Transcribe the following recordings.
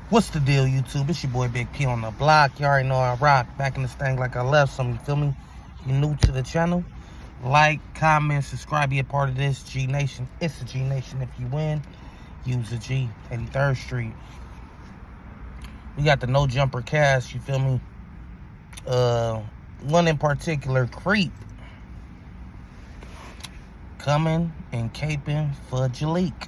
What's the deal, YouTube? It's your boy Big P on the block. You already know I rock. Back in this thing like I left some, you feel me? You new to the channel? Like, comment, subscribe, be a part of this G Nation. It's the G Nation. If you win, use the G. 83rd Street. We got the no jumper cast, you feel me? One in particular, Kreep, coming and caping for Jaleec.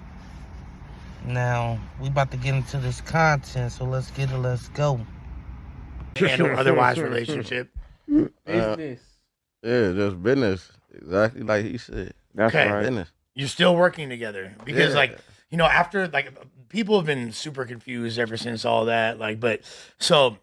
Now, we about to get into this content, so let's get it, let's go. Handle otherwise relationship. Business. Yeah, just business. Exactly like he said. That's Okay. right. Business. You're still working together because, Yeah. like, you know, after like people have been super confused ever since all that. Like, but so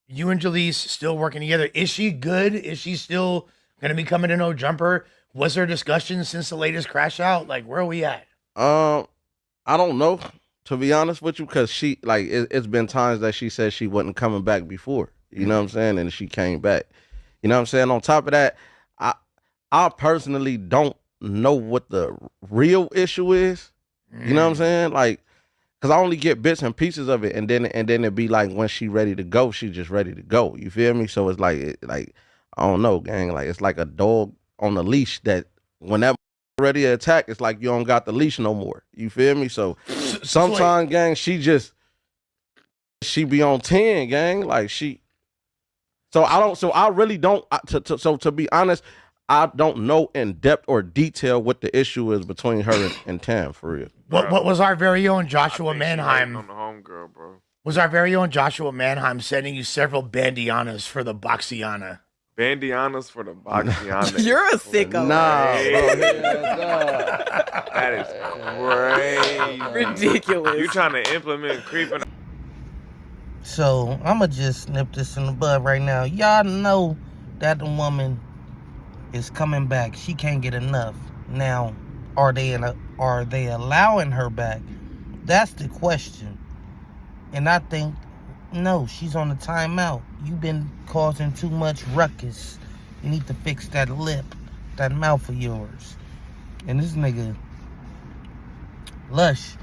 you and Jaleec still working together. Is she good? Is she still gonna be coming to No Jumper? Was there discussion since the latest crash out? Like, where are we at? I don't know, to be honest with you, because she it's been times that she said she wasn't coming back before. You know what I'm saying? And she came back. You know what I'm saying? On top of that, I personally don't know what the real issue is. You know what I'm saying? Like, cause I only get bits and pieces of it, and then it'd be like when she ready to go, she just ready to go. You feel me? So it's like I don't know, gang. Like it's like a dog on a leash that when that ready to attack, it's like you don't got the leash no more. You feel me? So sometimes, gang, she be on 10, gang. Like she. So I really don't. So to be honest, I don't know in depth or detail what the issue is between her and Tam, for real. What was our very own Joshua I think she Mannheim? hating on the homegirl, bro. Was our very own Joshua Mannheim sending you several bandianas for the Boxiana? Bandianas for the Boxiana. You're a sicko. Nah, Hey. bro. That is crazy. Ridiculous. You trying to implement creeping? So, I'ma just nip this in the bud right now. Y'all know that the woman is coming back. She can't get enough. Now, are they allowing her back? That's the question. And I think, no, she's on a timeout. You've been causing too much ruckus. You need to fix that lip, that mouth of yours. And this nigga, Lush,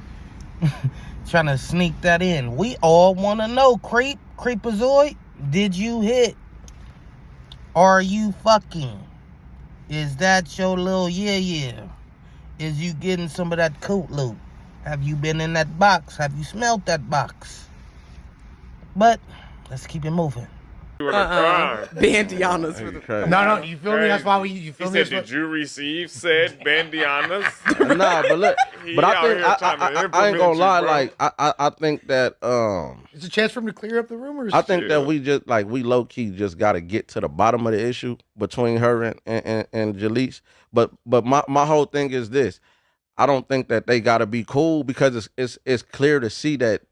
trying to sneak that in. We all want to know, Creepazoid, did you hit? Are you fucking? Is that your little yeah? Is you getting some of that coot loot? Have you been in that box? Have you smelled that box? But let's keep it moving. Bandianas for the. Crazy. No, you feel me? That's why you He feel me? said, "Did you receive said bandianas?" Nah, but look, He but I out think here trying to I ain't implement gonna you, lie. bro. Like I think that It's a chance for him to clear up the rumors. I think Yeah. that we low key just got to get to the bottom of the issue between her and Jaleec. But my whole thing is this: I don't think that they got to be cool because it's clear to see that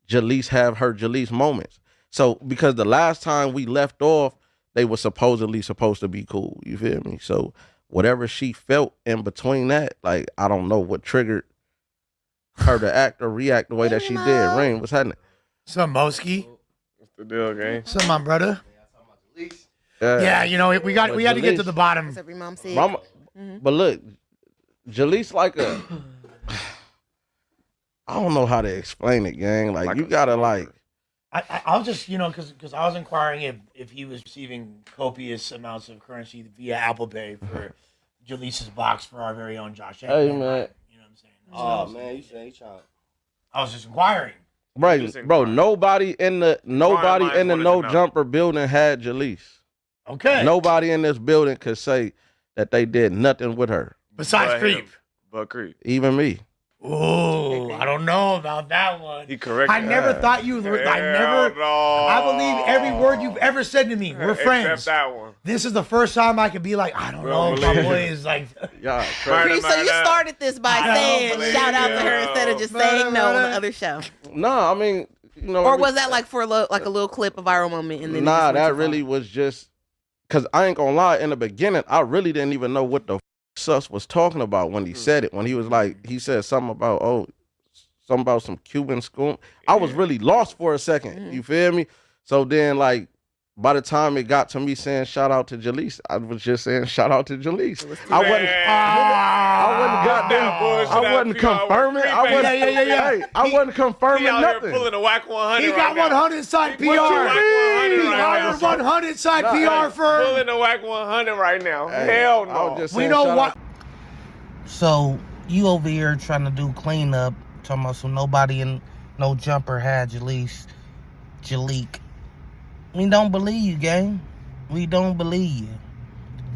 Jaleec have her Jaleec moments. So because the last time we left off, they were supposedly supposed to be cool. You feel me? So whatever she felt in between that, like I don't know what triggered her to act or react the way that she did. Rain, what's happening? Some Moski, What's the deal, gang? some my brother. Yeah, you know we had to get to the bottom. That's every mom said. Mama, but look, Jaleec like a. I don't know how to explain it, gang. Like you a gotta smoker. like. I was just, because I was inquiring if he was receiving copious amounts of currency via Apple Pay for Jaleec's box for our very own Josh. Hey, Allen. man. You know what I'm saying? Oh man, you say child. I was just inquiring. Right, Just bro. inquire. Nobody in the minds wanted to no know. jumper building had Jaleec. Okay. Nobody in this building could say that they did nothing with her. Besides But Creep. him. But Creep. Even me. Ooh, I don't know about that one. He corrected. I never thought you. I believe every word you've ever said to me. We're friends. Except that one. This is the first time I could be like, I don't know. My boy is like, Yeah, Right. crazy. So you started this by I don't saying believe shout out to her you. instead of just saying no on the other show, Nah, I mean, you know. or was that like for like a little clip, a viral moment, and then it Nah, just went that too far? really was just because I ain't gonna lie. In the beginning, I really didn't even know what the sus was talking about when he said it. When he was like, he said something about something about some Cuban school. I was really lost for a second. You feel me? So then, like, by the time it got to me saying shout out to Jaleec, I was just saying shout out to Jaleec. was too I wasn't. I wasn't goddamn. bullshit I out wasn't PR with confirming. Creep I ain't- wasn't. Yeah. Hey, I wasn't confirming He out nothing. here pulling a whack 100 He right got now. 100 side PR. What you mean? He Right hired now. 100 side Nah, PR hey, firm. Pulling a whack 100 right now. Hey, Hell I was no. just We saying know shout what. out. So you over here trying to do cleanup, talking about some nobody in no jumper had Jaleec. We don't believe you, gang. We don't believe you.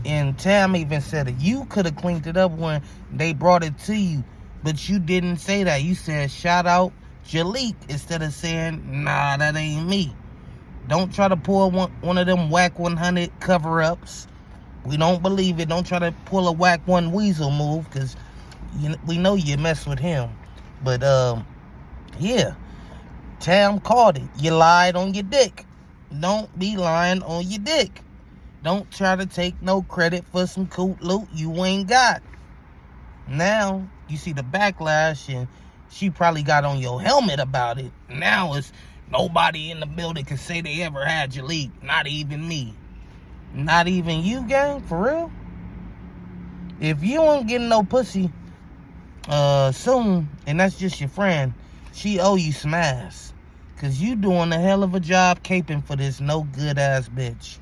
And Tam even said it. You could have cleaned it up when they brought it to you, but you didn't say that. You said shout out Jaleec instead of saying nah, that ain't me. Don't try to pull one of them whack 100 cover-ups. We don't believe it. Don't try to pull a whack one weasel move, because we know you mess with him. But yeah, Tam called it. You lied on your dick. Don't be lying on your dick. Don't try to take no credit for some coot loot you ain't got. Now you see the backlash, and she probably got on your helmet about it. Now it's nobody in the building can say they ever had Jaleec. Not even me. Not even you, gang? For real? If you ain't getting no pussy soon, and that's just your friend, she owe you some ass. Cause you doing a hell of a job caping for this no good ass bitch.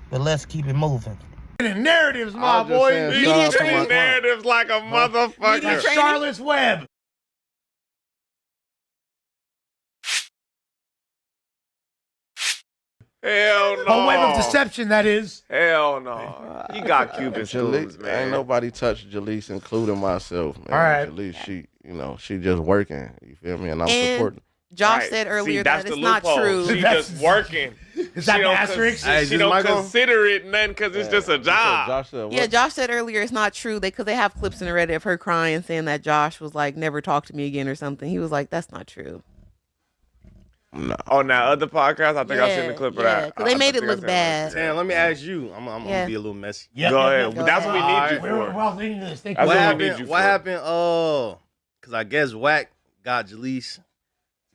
But let's keep it moving. Narratives, I my was just boy. saying, He shout out to treating my- narratives like a motherfucker. Like Charlotte's Web. Hell no. A web of deception, that is. Hell no. He got Cuban students, Jaleec, man. ain't nobody touched Jaleec, including myself, man. All right. Jaleec, she just working. You feel me? And I'm And supporting. Josh Right. said See, earlier that's that it's the not loophole. true. She That's- just working. Is that She the don't asterisk? She is don't Michael? consider it nothing because it's just a job. Josh said, Yeah, what? Josh said earlier it's not true because they have clips in the Reddit of her crying, saying that Josh was like, never talk to me again or something. He was like, that's not true. No. On that other podcast, I think I seen the clip of that. because they I made it think I look seen bad. Damn, let me ask you. I'm Yeah. gonna be a little messy. Yep, Go yep, ahead. yep. Go That's what we ahead. need you We're for. well leading to this. Thank That's you. what we need you What for. happened? Because I guess Wack got Jaleec to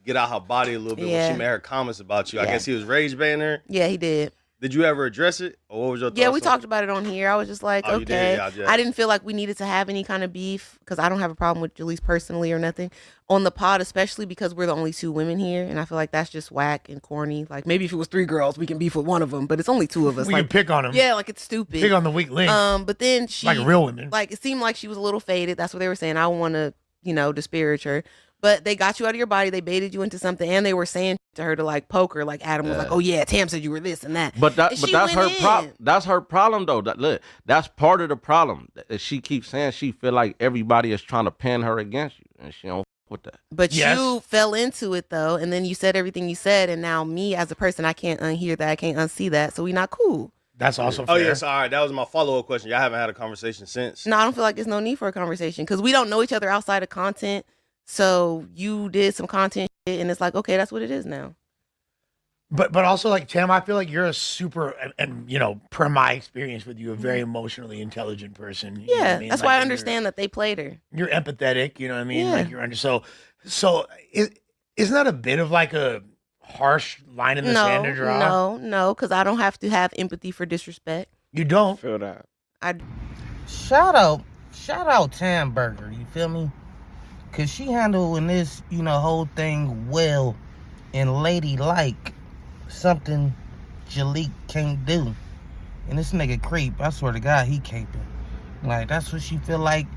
get out her body a little bit when Yeah. she made her comments about you. I Yeah. guess he was rage baiting her. Yeah, he did. Did you ever address it? Or what was your thoughts? Yeah, we on talked about it on here. I was just like, Oh, you did? okay. Yeah, I just- I didn't feel like we needed to have any kind of beef because I don't have a problem with Jaleec personally or nothing. On the pod, especially because we're the only two women here, and I feel like that's just whack and corny. Like, maybe if it was 3 girls, we can beef with one of them, but it's only 2 of us. We like, can pick on him. yeah, like it's stupid. Pick on the weak link. But then she, like real women. like, it seemed like she was a little faded. That's what they were saying. I want to, disparage her. But they got you out of your body. They baited you into something, and they were saying to her to like poke her. Like Adam was like, "Oh yeah, Tam said you were this and that." But And she that's her went problem. in. That's her problem though. Look, that's part of the problem. That she keeps saying she feel like everybody is trying to pin her against you, and she don't f- with that. But Yes. you fell into it though, and then you said everything you said, and now me as a person, I can't unhear that. I can't unsee that. So we not cool. That's also Oh fair. yes, all right. That was my follow-up question. Y'all haven't had a conversation since. No, I don't feel like there's no need for a conversation because we don't know each other outside of content. So you did some content shit, and it's like, okay, that's what it is now. But also, like, Tam, I feel like you're a super, and per my experience with you, a very emotionally intelligent person. You know what Yeah, I mean? that's Like, why I you're- understand that they played her. You're empathetic, you know what I mean? Yeah. Like, you're under. So isn't that a bit of like a harsh line in the sand to draw? No, because I don't have to have empathy for disrespect. You don't. Feel that. Shout out Tam Burger, you feel me? Cause she handling this, whole thing well and ladylike, something Jaleec can't do. And this nigga Kreep, I swear to God, he caping. Like, that's what she feel like.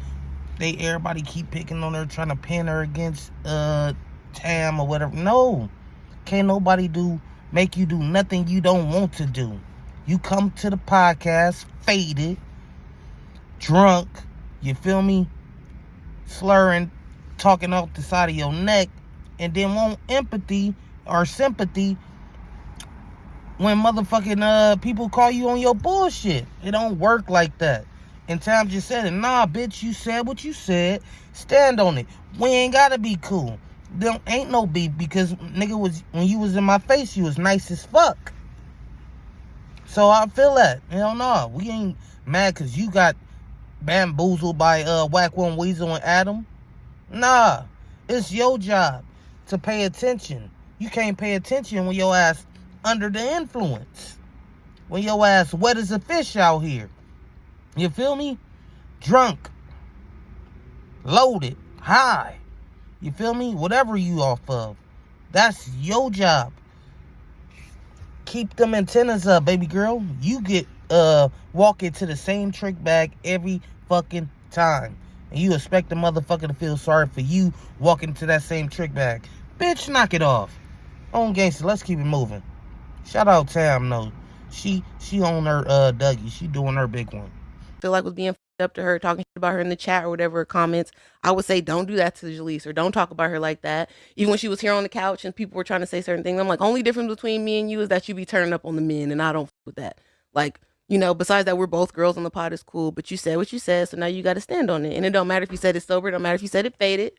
Everybody keep picking on her, trying to pin her against Tam or whatever. No, can't nobody make you do nothing you don't want to do. You come to the podcast faded, drunk, you feel me, slurring, talking off the side of your neck, and then want empathy or sympathy when motherfucking people call you on your bullshit. It don't work like that. And Tam just said it. Nah, bitch, you said what you said. Stand on it. We ain't gotta be cool. There ain't no beef because nigga when you was in my face, you was nice as fuck. So I feel that. Hell no. We ain't mad cause you got bamboozled by Whack One Weasel and Adam. Nah. It's your job to pay attention. You can't pay attention when your ass under the influence. when your ass wet as a fish out here. You feel me? Drunk, loaded, high. You feel me? Whatever you off of. That's your job. Keep them antennas up, baby girl. You get walk into the same trick bag every fucking time. And you expect the motherfucker to feel sorry for you walking into that same trick bag. Bitch, knock it off. On gangster, let's keep it moving. Shout out Tam though. She on her Dougie. She doing her big one. Feel like was being f***ed up to her, talking shit about her in the chat or whatever, comments, I would say don't do that to Jaleece or don't talk about her like that. Even when she was here on the couch and people were trying to say certain things, I'm like, only difference between me and you is that you be turning up on the men and I don't f*** with that. Like, you know, besides that, we're both girls on the pod, is cool, but you said what you said, so now you got to stand on it. And it don't matter if you said it sober, it don't matter if you said it faded.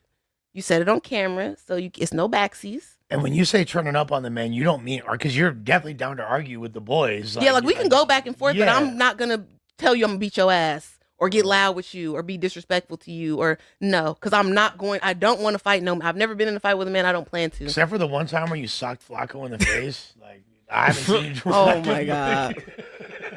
You said it on camera, so it's no backseas. And when you say turning up on the men, you don't mean, because you're definitely down to argue with the boys. Yeah, like we can go back and forth, yeah. but I'm not going to tell you I'm going to beat your ass or get loud with you or be disrespectful to you or no, because I don't want to fight. No, I've never been in a fight with a man. I don't plan to. Except for the one time where you socked Flacco in the face. Like, I haven't seen you. Oh my God.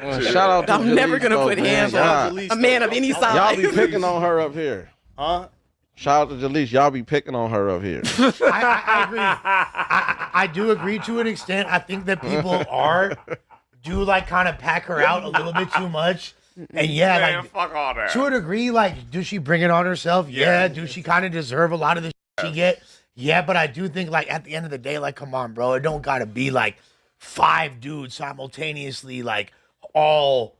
Well, shout out to I'm never going to put hands on a man of any size. Y'all be picking on her up here. Huh? Shout out to Jaleec. Y'all be picking on her up here. I agree. I do agree to an extent. I think that people do like kind of pack her out a little bit too much. And yeah, Man, like fuck all that. to a degree, like, does she bring it on herself? Yeah. Do she kind of deserve a lot of the shit she get? Yeah, but I do think, like, at the end of the day, like, come on, bro, it don't gotta be like 5 dudes simultaneously, like, all.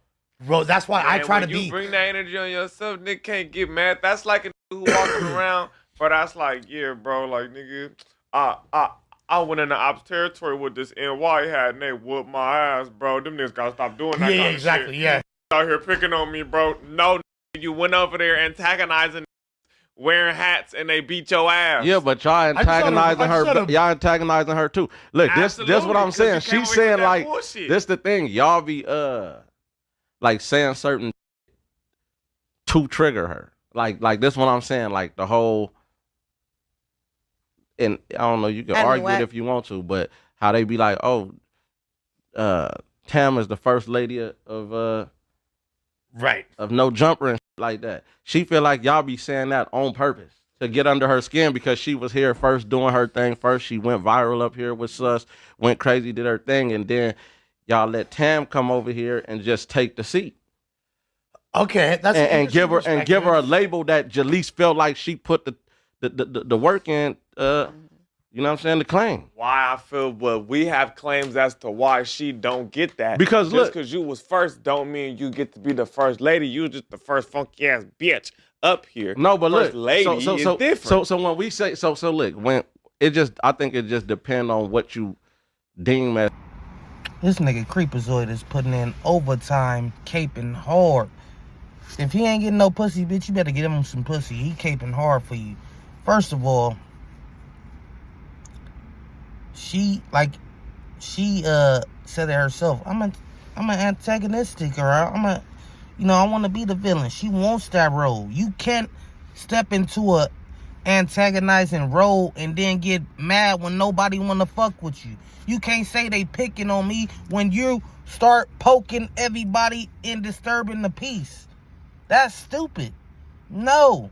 Bro, that's why I try to be. You bring that energy on yourself, nigga can't get mad. That's like a nigga who walking around, but that's like, yeah, bro, like, nigga, I went in the ops territory with this NY hat and they whooped my ass, bro. Them niggas gotta stop doing that. Yeah, kind exactly. Of shit. Yeah. Out here picking on me, bro. No, you went over there antagonizing, wearing hats, and they beat your ass. Yeah, but y'all antagonizing her. Y'all antagonizing her too. Look, this what I'm saying. She's saying like bullshit. This the thing. Y'all be like saying certain to trigger her. Like this what I'm saying. Like the whole. And I don't know. You can argue it if you want to, but how they be like, oh, Tam is the first lady of right of no jumper and shit like that. She feel like y'all be saying that on purpose to get under her skin because she was here first doing her thing first. She went viral up here with Sus, went crazy, did her thing, and then y'all let Tam come over here and just take the seat. Okay, that's and give her a label that Jaleece felt like she put the work in. You know what I'm saying? The claim. Why I feel, but we have claims as to why she don't get that. Because just because you was first don't mean you get to be the first lady. You just the first funky ass bitch up here. No, but first look, lady is different. So when we say so look, when it just I think it just depends on what you deem as. This nigga Creepazoid is putting in overtime, caping hard. If he ain't getting no pussy, bitch, you better get him some pussy. He caping hard for you. First of all, she said it herself. I'm an antagonistic, or I want to be the villain. She wants that role. You can't step into a antagonizing role and then get mad when nobody want to fuck with you. You can't say they picking on me when you start poking everybody and disturbing the peace. That's stupid. No.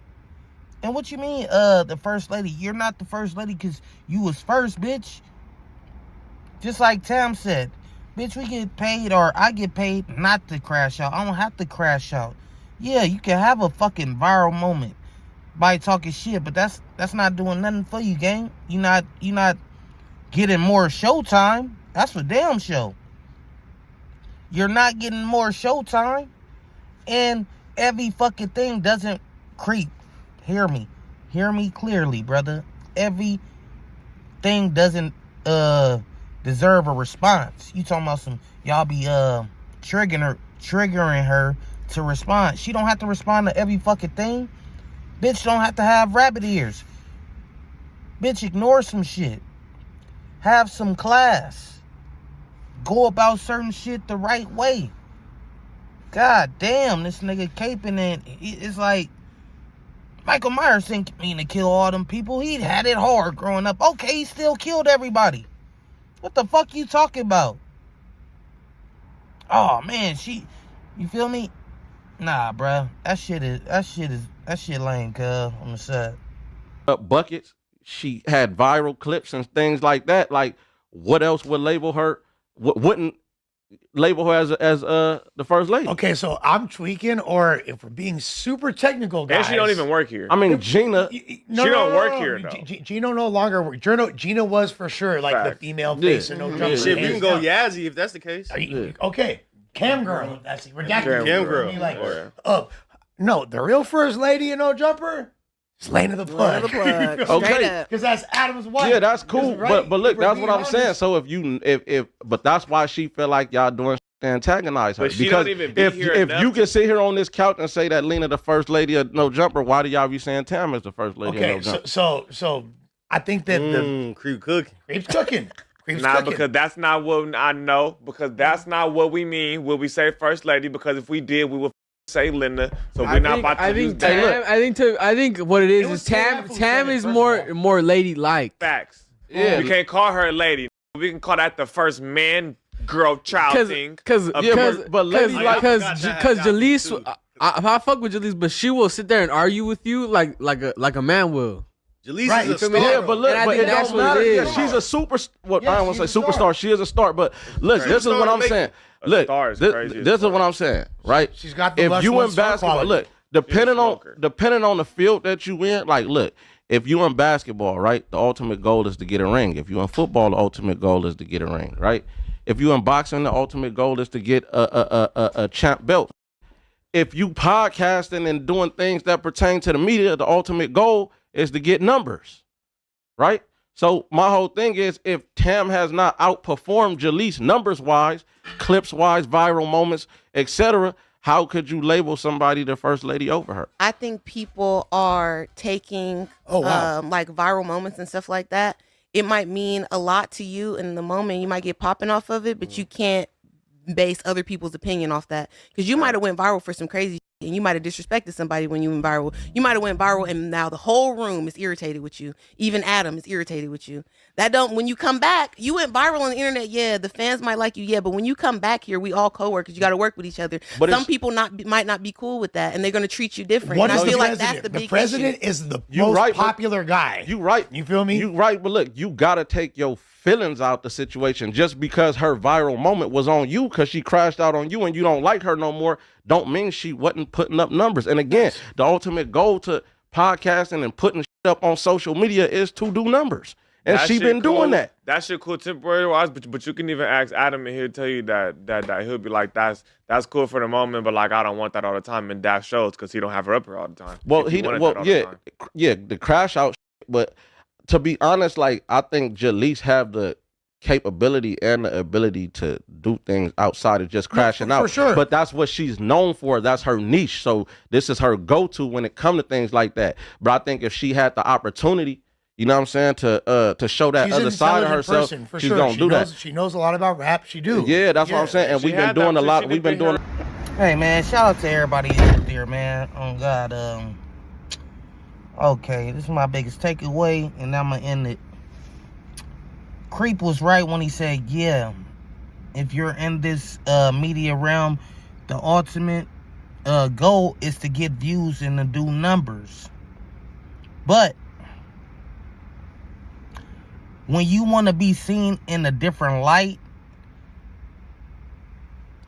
And what you mean, the first lady? You're not the first lady because you was first, bitch. Just like Tam said, bitch, we get paid, or I get paid not to crash out. I don't have to crash out. Yeah, you can have a fucking viral moment by talking shit, but that's not doing nothing for you, gang. You not getting more showtime. That's for damn sure. You're not getting more showtime, and every fucking thing doesn't creep. Hear me clearly, brother. Everything doesn't deserve a response. You talking about some y'all be triggering her to respond. She don't have to respond to every fucking thing. Bitch don't have to have rabbit ears. Bitch, ignore some shit. Have some class. Go about certain shit the right way. God damn, this nigga caping and it's like Michael Myers didn't mean to kill all them people. He had it hard growing up. Okay, he still killed everybody. What the fuck you talking about? Oh man, you feel me? Nah, bruh. That shit lame, cuz, on the side. Buckets. She had viral clips and things like that. Like, what else would label her? Wouldn't label her as the first lady? Okay, so I'm tweaking, or if we're being super technical, guys. And she don't even work here. I mean, Gina. She don't work here, though. Gina no longer works. Gina was for sure like the Facts. female face and no jumper. Shit, we hands can go down. Yazzie if that's the case. Okay, Cam girl. That's redacted. Cam girl. Be like, Oh, no, the real first lady and no jumper. It's Lane of the Plug. Plug. Okay. Straight up. Because that's Adam's wife. Yeah, that's cool. Right? But look, If we're that's what being I'm saying. honest. So but that's why she feel like y'all doing shit to antagonize her. But she because don't even be if here if enough you to- can sit here on this couch and say that Lena the first lady of no jumper, why do y'all be saying Tam is the first lady of no Okay, jumper? so I think that the Creep cooking. Creep's cooking. Creep's nah, cooking. because that's not what I know. Because that's not what we mean when we say first lady. Because if we did, we would say Linda. So we're not about to I use think that. I think what it was is Tam. Tam who Tam said it, is first more of all. more ladylike. Facts. Yeah. We can't call her a lady. We can call that the first man, girl, child thing. Because but ladylike- Jaleece, I fuck with Jaleece, but she will sit there and argue with you like a man will. Jaleece Right, is a you feel star. me? Yeah, but look, And I but think it that's don't what it matter. Yeah, is. she's a super. Well, Yeah, I don't want to she's say a superstar. star. She is a star. But look, this is what I'm saying. Look, star is this, crazy as this is fuck. what I'm saying, right? She's got the if less you one in star basketball, quality. look, depending smoker. on the field that you in, like, look, if you in basketball, right, the ultimate goal is to get a ring. If you in football, the ultimate goal is to get a ring, right? If you in boxing, the ultimate goal is to get a champ belt. If you podcasting and doing things that pertain to the media, the ultimate goal is to get numbers, right? So my whole thing is, if Tam has not outperformed Jaleece numbers-wise, clips-wise, viral moments, etc., how could you label somebody the first lady over her? I think people are taking Oh, wow. like viral moments and stuff like that. It might mean a lot to you in the moment. You might get popping off of it, but you can't base other people's opinion off that, because you might have went viral for some crazy shit, and you might have disrespected somebody when you went viral. You might have went viral and now the whole room is irritated with you. Even Adam is irritated with you. That don't, when you come back, you went viral on the internet. Yeah, the fans might like you. Yeah, but when you come back here, we all coworkers. You got to work with each other. But Some it's- people might not be cool with that, and they're going to treat you different. What and is I the feel like president? that's the big president issue. is the You most right, but- popular guy. You right. You feel me? You right, but look, you gotta take your feelings out the situation. Just because her viral moment was on you, because she crashed out on you and you don't like her no more, don't mean she wasn't putting up numbers. And again, the ultimate goal to podcasting and putting shit up on social media is to do numbers. And That she shit been doing cool. that. That shit cool temporary wise, but you can even ask Adam and he'll tell you that he'll be like, that's cool for the moment, but like I don't want that all the time, and that shows because he don't have her up here all the time. Well, If he wanted well that all the yeah, time. yeah, the crash out shit, but to be honest, like I think Jaleece have the capability and the ability to do things outside of just crashing for out. sure. But that's what she's known for. That's her niche. So this is her go-to when it comes to things like that. But I think if she had the opportunity, you know what I'm saying, to show that She's an other side of intelligent herself, person, for she's sure. gonna She do knows, that. She knows a lot about rap. She do. Yeah, that's what I'm saying. And She we've been had doing that a lot. shit We've been in doing. her- Hey man, shout out to everybody out there, man. Oh God, okay, this is my biggest takeaway, and I'm gonna end it. Kreep was right when he said, yeah, if you're in this media realm, the ultimate goal is to get views and to do numbers. But when you want to be seen in a different light,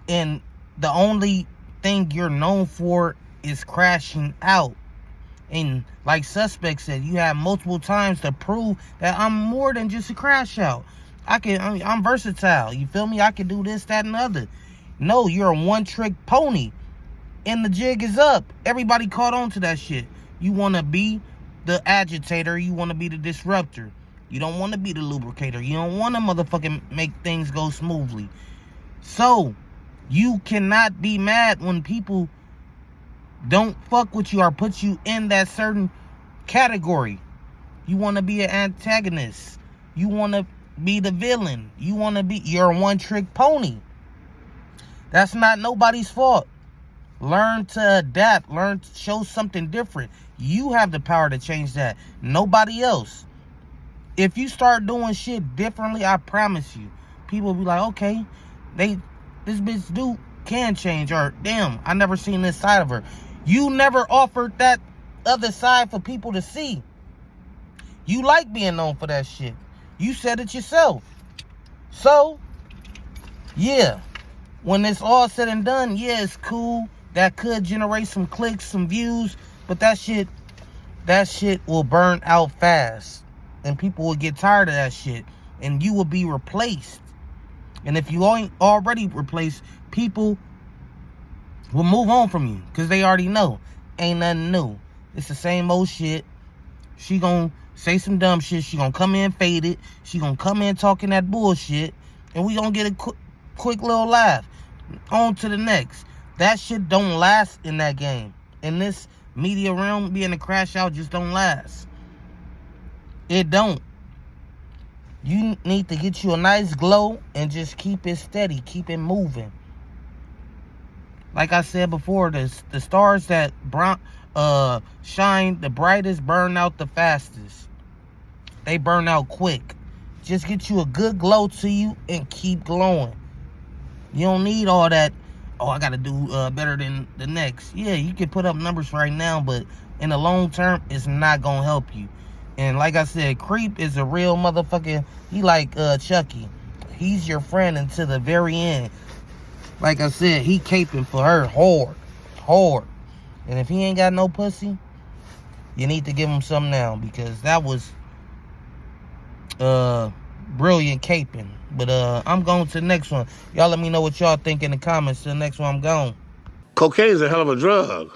and the only thing you're known for is crashing out, and like Suspect said, you have multiple times to prove that I'm more than just a crash out. I'm versatile. You feel me? I can do this, that, and other. No, you're a one-trick pony, and the jig is up. Everybody caught on to that shit. You want to be the agitator. You want to be the disruptor. You don't want to be the lubricator. You don't want to motherfucking make things go smoothly. So you cannot be mad when people don't fuck with you or put you in that certain category. You want to be an antagonist. You want to be the villain. You're a one-trick pony. That's not nobody's fault. Learn to adapt. Learn to show something different. You have the power to change that. Nobody else. If you start doing shit differently, I promise you, people will be like, okay, this bitch can change, or damn, I never seen this side of her. You never offered that other side for people to see. You like being known for that shit. You said it yourself. So, yeah, when it's all said and done, yeah, it's cool. That could generate some clicks, some views, but that shit will burn out fast. And people will get tired of that shit. And you will be replaced. And if you ain't already replaced, people will move on from you. Because they already know. Ain't nothing new. It's the same old shit. She gonna say some dumb shit. She gonna come in faded. She gonna come in talking that bullshit. And we gonna get a quick little laugh. On to the next. That shit don't last in that game. In this media realm, being a crash out just don't last. It don't. You need to get you a nice glow and just keep it steady. Keep it moving. Like I said before, the stars that shine the brightest burn out the fastest. They burn out quick. Just get you a good glow to you and keep glowing. You don't need all that, oh, I got to do better than the next. Yeah, you can put up numbers right now, but in the long term, it's not going to help you. And like I said, Kreep is a real motherfucker. He like Chucky. He's your friend until the very end. Like I said, he caping for her hard. And if he ain't got no pussy, you need to give him some now, because that was brilliant caping. But I'm going to the next one. Y'all let me know what y'all think in the comments. To the next one, I'm gone. Cocaine's a hell of a drug.